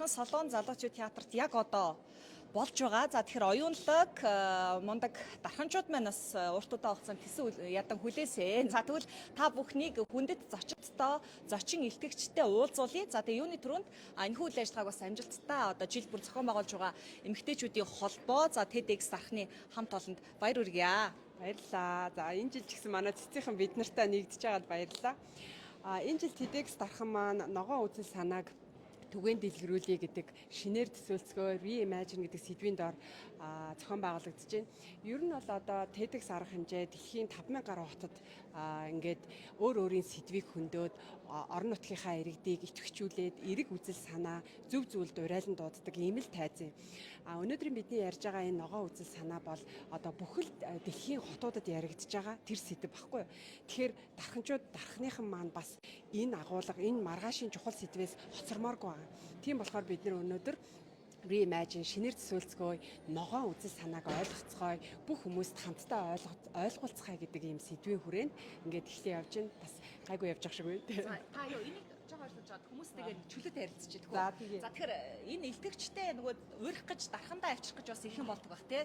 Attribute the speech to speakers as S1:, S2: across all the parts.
S1: Дархан Солон залуучууд театрт яг одоо болж байгаа. За тэгэхээр оюунлаг мундаг дарханчууд маань бас уртудаа хугацаанд тэсэн ядан хүлээсэн. За тэгвэл та бүхнийг хүндэт зочдтой, зочин илтгэгчтэй уулзуулъя. За тэгээ юуны түрүүнд энэхүү үйл ажиллагааг бас амжилттай одоо жил бүр зохион байгуулж байгаа эмэгтэйчүүдийн холбоо за TEDx дархны хамт олонд баяр хүргье.
S2: Баярлалаа. За энэ жил ч гэсэн манай цэцгийн бид нартай нэгдэж байгаад баярлалаа. Энэ жил TEDx дархан маань ногоон үзэл санааг түгээн дэлгэрүүлье гэдэг шинээр төсөөлцгөө Reimagine гэдэг сэдвийн доор зохион байгуулагдаж байна. Ер нь бол одоо TEDx арга хэмжээ дэлхийн 5000 гаруй хотод ингээд өөр өөрийн сэдвийг хөндөд орон нутгийнхаа иргэдийг идэвхжүүлээд эрэг үзэл санаа зөв зүйлд урайлан дууддаг ийм л тайз юм. Өнөөдрийн бидний ярьж байгаа энэ ногоон үзэл санаа бол одоо бүхэл дэлхийн хотуудад яригдж байгаа тэр сэдв баггүй. Тэгэхээр дарханчууд дархныхан маань бас энэ агуулга энэ маргаашийн чухал сэдвээс хоцормооргүй. Тийм болохоор бид нэр өнөөдөр Reimagine шинээр төсөөлцгөө ногоон үзэл санааг ойлгоцгоё бүх хүмүүст хамтдаа ойлгуулцгаая гэдэг ийм сэдвийн хүрээнд ингээд ихтэй явж байна. Бас гайгүй явж байгаа шиг байна.
S1: За та юу энийг жоо ойлгож чад хүмүүстэйгээ чөлөөт харилцаж байгаа. За тэгэхээр энэ илтгэгчтэй нөгөө уурах гэж дархандаа авчрах гэж бас ихэн болдог бах тий.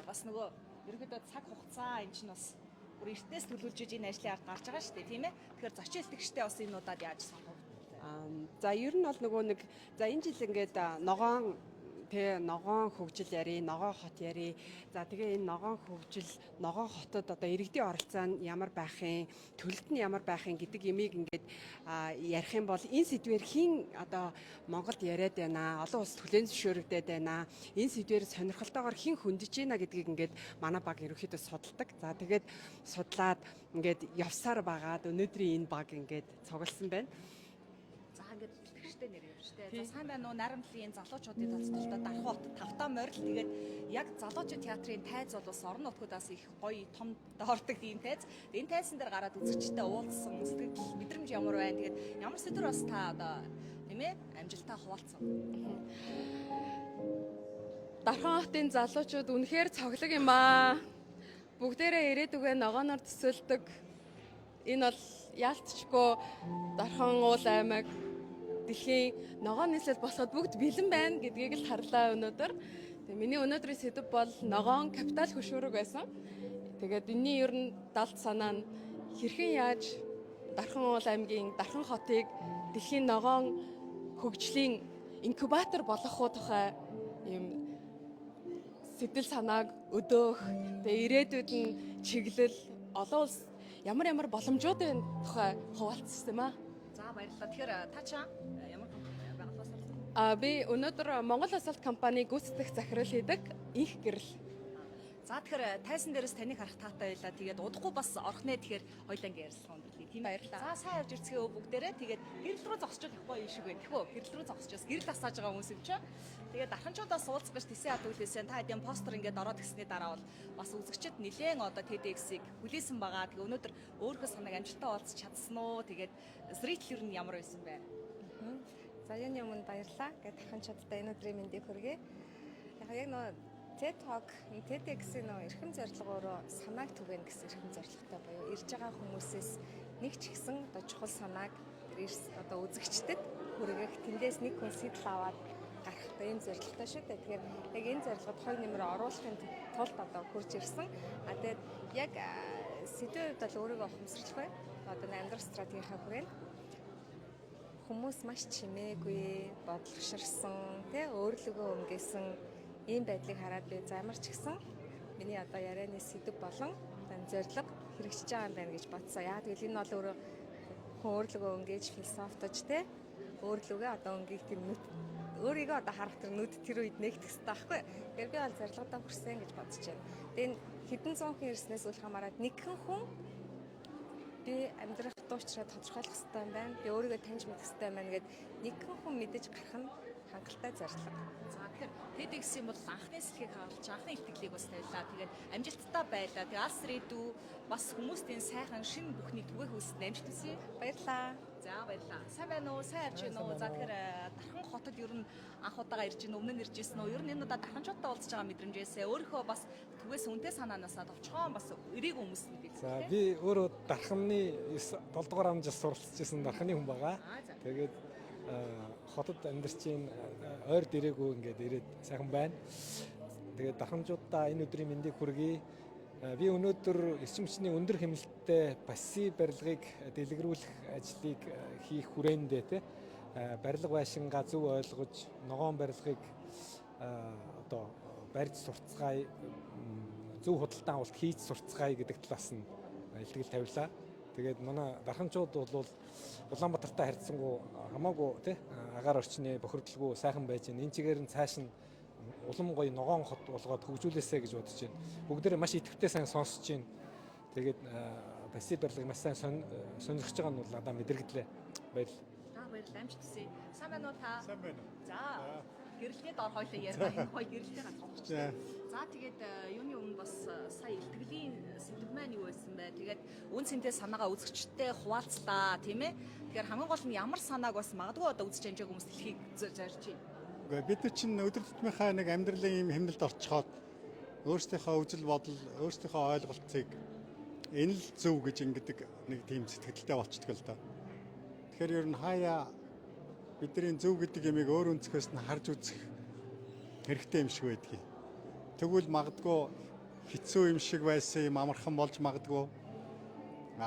S1: Бас нөгөө ерөөдөө цаг хугацаа эн чинь бас бүр эртнээс төлөвлөж энэ ажлын ард гарч байгаа шүү дээ тийм ээ. Тэгэхээр зочин илтгэгчтэй бас энэ удаад яаж сонгов?
S2: За ер нь бол нөгөө нэг за энэ жил ингээд ногоон хөгжил яри, ногоон хот яри. За тэгээ энэ ногоон хөгжил, ногоон хотод одоо иргэдийн оролцоо нь ямар байх юм, төлөлт нь ямар байх юм гэдэг ямиг ингээд ярих юм бол энэ сэдвэр хин одоо Монголд яриад байна, олон улсад хүлээн зөвшөөрөгдөд байна. Энэ сэдвэр сонирхолтойгоор хин хөндөж байна гэдгийг ингээд манай баг ерөөхдөө судалдаг. За тэгээд судлаад ингээд явсаар байгаад өнөөдрийн энэ баг ингээд цугласан байна.
S1: Ингээд илтгэгчтэй нэр юм шүү дээ. За сайн байна уу наримтлын залуучуудын тоцтолтой Дархан хот тавтаа морил тэгээд яг залуучууд театрын тайз бол бас орон нутгуудаас их гоё том доордог ийм тайз. Энэ тайзан дээр гараад үзэгчтэй уулзсан сэтгэл мэдрэмж ямар байна. Тэгээд ямар сэдвэр бас та одоо тийм ээ амжилтаа хуваалцсан.
S3: Дархан хотын залуучууд үнэхээр цоглог юм аа. Бүгдээрээ ирээд үгээ ногооноор төсөөлдөг. Энэ бол яалтчгүй Дархан уул аймаг дэлхийн ногоон нийслэл болоход бүгд бэлэн байна гэдгийг л харлаа өнөөдөр. Тэгээ миний өнөөдрийн сэдэв бол ногоон капитал хөшүүрэг байсан. Тэгээд энэний ер нь далд санаа нь хэрхэн яаж Дархан уул аймгийн Дархан хотыг дэлхийн ногоон хөгжлийн инкубатор болгох уу тухай ийм сэтэл санааг өдөөх. Тэгээ ирээдүйд нь чиглэл олон улс ямар боломжуудын тухай хуваалцсан юм аа.
S1: За баярлалаа. Тэгэхээр та чам ямар байгууллагаас олсон?
S3: Би өнөөдөр Монгол Асфальт компани гүйцэтгэх захирал хийдэг их гэрэл.
S1: За тэгэхээр тайсан дээрээс таныг харах таатай байлаа. Тэгээд удахгүй бас орох нэ тэгэхээр хоёлаа ингэ ярилцлага өндөрлөе тийм
S3: баярлалаа.
S1: За сайн явж ирцгээе бүгдээрээ. Тэгээд гэрэл рүү зогсож явах гоё шиг байна. Тэхүү гэрэл рүү зогсож гэрэл асааж байгаа хүмүүс юм чи. Тэгээд дарханчуудаас уулзах гэж тэсээ хатуулсан. Та хэдийн постэр ингээд ороод гисний дараа бол бас үзэгчд нилээн одоо TEDx-ийг хүлээсэн байгаа. Тэгээд өнөөдөр өөрийнхөө санааг амжилттай уулзч чадсан уу? Тэгээд зритель юу ямар байсан бэ?
S4: За юуны өмнө баярлалаа. Тэгээд дарханчуудтай энэ өдрийн мэндийг хүргэе. Яг нөө TED Talk, TEDx-ийн эрхэм зорилго өөрөө санааг түгээн гэсэн эрхэм зорилготой буюу ирж байгаа хүмүүсээс нэг ч ихсэн одоо чухал санааг одоо үзэгчдэд хүргэх, тэндээс нэг хүн сэтэл аваад гарах ийм зорилготой шүү дээ. Тэгэхээр яг энэ зорилгод хоёр нэмрээ оруулахын тулд одоо хурж ирсэн. Тэгээд яг сэдвээр бол өөрийгөө ухамсарлах бай. Одоо амьдрах стратегийнхаа хүрээнд хүмүүс маш чимээгүй, бодлогоширсан, өөрлөгөө өнгөсөн ийм байдлыг хараад би замар ч гэсэн миний одоо ярианы сэдв болон зорилго хэрэгжиж байгаа юм байна гэж бодсон. Яа тэгвэл энэ бол өөрөө өөрлөгөө өнгөж философтож те өөрлөгөө одоо өнгөих тэр нүд өөрийгөө одоо харах тэр нүд тэр үед нэгтгэх хэрэгтэй байхгүй. Тэгэхээр би бол зорилгодоо хүрсэн гэж бодож байна. Тэгээ энэ хэдэн зуун хүн ирснээс үл хамааран нэгэн хүн би амьдрах дуучраа тодорхойлох хэрэгтэй юм байна. Би өөрийгөө таньж мэдэх хэрэгтэй юм байна гэд нэгэн хүн мэдэж гарах нь хангалттай зорилго.
S1: За тэгэхээр TEDx-ийн бол анхны сэхийг харуулж анхны итгэлийг бас тавилаа. Тэгээд амжилттай байлаа. Тэгээд алс рэдүү бас хүмүүстийн сайхан шин бүхний түгээх үйлсэнд амжилт хүсье.
S4: Баярлалаа.
S1: За баярлалаа. Сайн байна уу? Сайн явж байна уу? За тэгэхээр Дархан хотод ер нь анх удаага ирж байна уу? Өмнө нь ирж ирсэн үү? Ер нь энэ удаа дарханчуудтай уулзж байгаа мэдрэмжээсээ өөрийнхөө бас түгээс үнэтэй санаанаасаа товчхон бас эрийг хүмүүс мэдээ.
S5: За би өөрөө Дарханы 7 дугаар амжаас суралцж байсан Дарханы хүн байгаа. Тэгээд хотод амьдарч ийн ойр дээрээгүй ингээд ирээд сайхан байна. Тэгээд дархамжуудаа энэ өдрийн мэндийг хүргэе. Би өнөөдөр эрчим хүчний өндөр хэмнэлттэй баси барилгыг дэлгэрүүлэх ажлыг хийх хүрээндээ те барилга байшингаа зөв ойлгож ногоон барилгыг одоо барьж сурцгаая, зөв худалдан авалт хийж сурцгаая гэдэг талаас нь илтгэл тавилаа. Тэгээд манай дархамчууд бол Улаанбаатартай харьцангуй хамаагүй тий агаар орчны бохирдолгүй сайхан байж байна. Энэ чигээр нь цааш нь улам гоё ногоон хот болгоод хөгжүүлээсэй гэж бодож байна. Бүгдээрээ маш идэвхтэй сайн сонсож байна. Тэгээд баси барилгыг маш сайн сонирхож байгаа нь бол надад мэдэргэлээ. Баярлалаа.
S1: Баярлалаа. Амжилт хүсье. Сайн байна уу та?
S6: Сайн байна.
S1: За. Гэрлэлээ дор хойлоо ярьбаа энэ гоё гэрлэлээ ганцхан. За тэгээд юуны өмнө бас сая илтгэлийн сэдв маань юу байсан бэ? Тэгээд үн цэнтэй санаагаа үзэгчтэй хуваалцлаа тийм ээ. Тэгэхээр хамгийн гол нь ямар санааг бас магадгүй одоо үзэж амжааг хүмүүс дэлхийг зорж байна.
S6: Гэхдээ бид нар чинь өдөр тутмынхаа нэг амьдралын юм хэмнэлд орчхоод өөрсдийнхөө үзэл бодол, өөрсдийнхөө ойлголтыг энэ л зөв гэж ингэдэг нэг тийм сэтгэлдээ болчихдог л доо. Тэгэхээр ер нь хаяа бидний зөв гэдэг ямиг өөр өнцгөөс нь харж үзэх хэрэгтэй юм шиг байдгийг. Тэгвэл магадгүй хэцүү юм шиг байсан юм амархан болж магадгүй.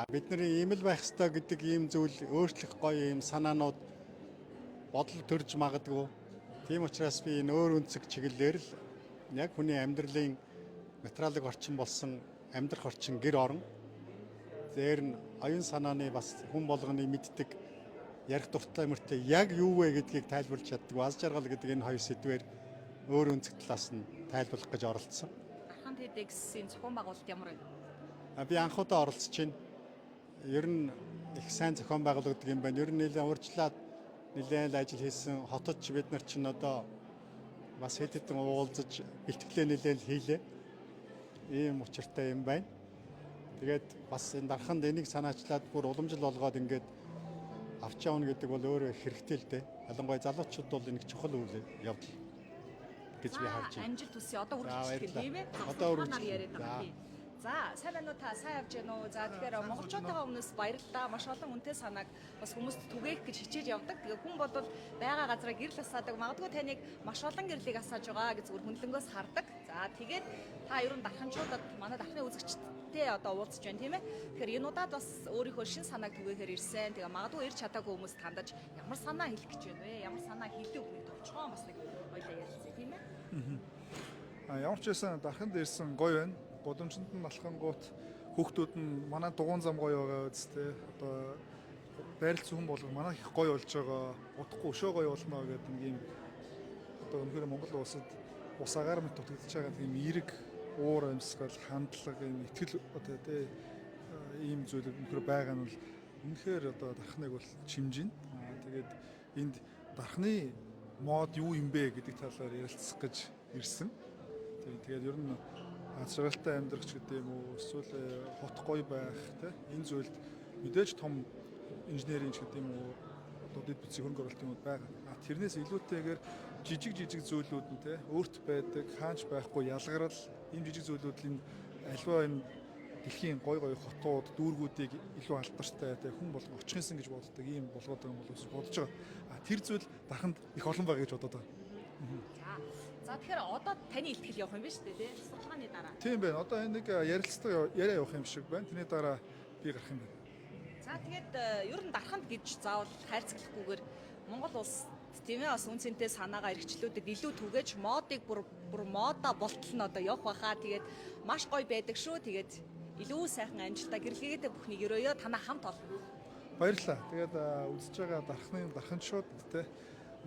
S6: Бидний ийм л байх ёстой гэдэг ийм зүйл өөрчлөх гоё юм санаанууд бодол төрж магадгүй. Тийм учраас би энэ өөр өнцөг чиглэлээр л яг хүний амьдралын материалын орчин болсон амьдрах орчин гэр орон зээр нь оюун санааны бас хүн болгоны мэддэг ярих дуртай мөртэй яг юу вэ гэдгийг тайлбарлаж чаддаг аз жаргал гэдэг энэ хоёр сэдвээр өөр өнцөг талаас нь тайлбарлах гэж оролцсон.
S1: Дархан TEDx-ийн зохион байгуулалт ямар вэ?
S6: Би анхудаа оролцож байна. Ер нь их сайн зохион байгуулагддаг юм байна. Ер нь нэлээд урьдчилаад нэлээд ажил хийсэн хотод ч бид нар ч одоо бас хэд хэдэн уулзаж бэлтгэлээ нэлээд хийлээ. Ийм учиртай юм байна. Тэгээд бас энэ дарханд энийг санаачлаад бүр уламжил болгоод ингээд авч явна гэдэг бол өөрөө хэрэгтэй л дээ. Ялангуяа залуучууд бол нэг чухал үйл явдал гэж би харж байна.
S1: Амжилт хүсье. Одоо үргэлжлэх тийм ээ.
S6: Одоо үргэлжлэх.
S1: яриад байгаа тийм. За, сайн байна уу та? Сайн явж байна уу? За, тэгэхээр монголчуудаа өмнөөс баярлалаа. Маш олон үнэтэй санааг бас хүмүүст түгээх гэж хичээж явдаг. Тэгээ хүн бодвол байгаа газараа гэрэл асаадаг. Магадгүй таныг маш олон гэрлийг асааж байгаа гэж зүгээр хүндлэнгөөс хардаг. За, тэгээд та ерөн дарханчуудад манай дархны үзэгчтэй одоо уулзж байна тийм ээ. Тэгэхээр энэ удаад бас өөрийнхөө шин санааг түгээхээр ирсэн. Тэгээ магадгүй ирч чадаагүй хүмүүст хандаж ямар санаа хэлэх гэж байна вэ? Ямар санаа хэлдэг хүн товчхон бас нэг ойлоо ярьсан тийм ээ.
S7: Ямар ч байсан дарханд ирсэн гоё байна. Гудамжинд нь алхангуут хүүхдүүд нь манай дугуун зам гоё байгаа үстэй. Одоо байрлал зөвхөн болгоо манай их гоё болж байгаа. Утгагүй өшөө гоё болно гэдэг нэг юм одоо өнөөдөр Монгол улсад ус агаар мэт дутагдж байгаа тийм эерэг уур амьсгал хандлага юм итгэл одоо тий ийм зүйл өнөөдөр байгаа нь бол үнэхээр одоо дархныг бол чимжин. Тэгээд энд дархны мод юу юм бэ гэдэг талаар ярилцах гэж ирсэн. Тэгээд ер нь аз жаргалтай амьдрах гэдэг юм уу эсвэл хот гоё байх те энэ зүйлд мэдээж том инженерийн ч гэдэг юм уу одоо дэд бүтцийн хөрөнгө оруулалт юмуд байгаа. Тэрнээс илүүтэйгээр жижиг зүйлүүд нь те өөрт байдаг хаанч байхгүй ялгарл ийм жижиг зүйлүүд нь альва энэ дэлхийн гоё хотууд дүүргүүдийг илүү алдартай те хүн болон очихсан гэж боддог ийм болгоод байгаа юм бол бодож байгаа. Тэр зүйл дарханд их олон байгаа гэж бодоод байгаа.
S1: За тэгэхээр одоо таны ихтгэл явах юм байна шүү дээ тий. Судалгааны дараа.
S7: Тийм байна. Одоо энэ нэг ярилцлага яриа явах юм шиг байна. Тэрний дараа би гарах юм байна.
S1: За тэгээд ер нь дарханд гэж заавал хайрцаглахгүйгээр Монгол улс тийм ээ бас үнцэнтэй санаагаа эргчлүүдэд илүү түгээж модыг бүр мода болтол нь одоо явах байхаа. Тэгээд маш гоё байдаг шүү. Тэгээд илүү сайхан амжилтаа гэрлэгээдээ бүхнийг өрөөё танаа хамт олно.
S7: Баярлалаа. Тэгээд үзэж байгаа дарханчууд те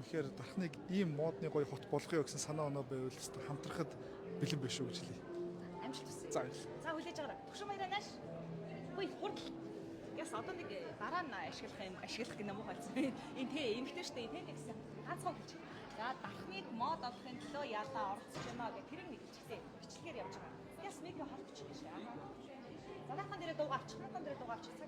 S7: үнэхээр дархныг ийм модны гоё хот болгоё гэсэн санаа оноо байвал хамтрахад бэлэн биш үү гэж хэлье.
S1: Амжилт хүсье.
S7: За
S1: хүлээж аваарай. Төгшин баяраа нааш. Хөөе хурд. Яс одоо нэг дараа нь ашиглах гэнэ муу хайцсан. Энэ тий эмгтэй штэ тий гэсэн. Ганцхан хэлж. За дархныг мод олохын төлөө яалаа оролцож байна гэх тэрийг мэдчихлээ. Бичлэгээр явж байгаа. Яс микро харчих гэж шээ. За дархан дээрээ дуугаа авчих. Дархан дээрээ дуугаа авчих.